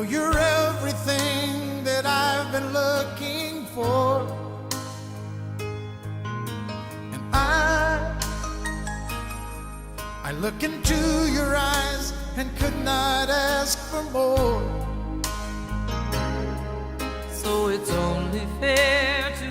know you're everything that I've been looking for. And I look into your eyes and could not ask for more. So it's only fair to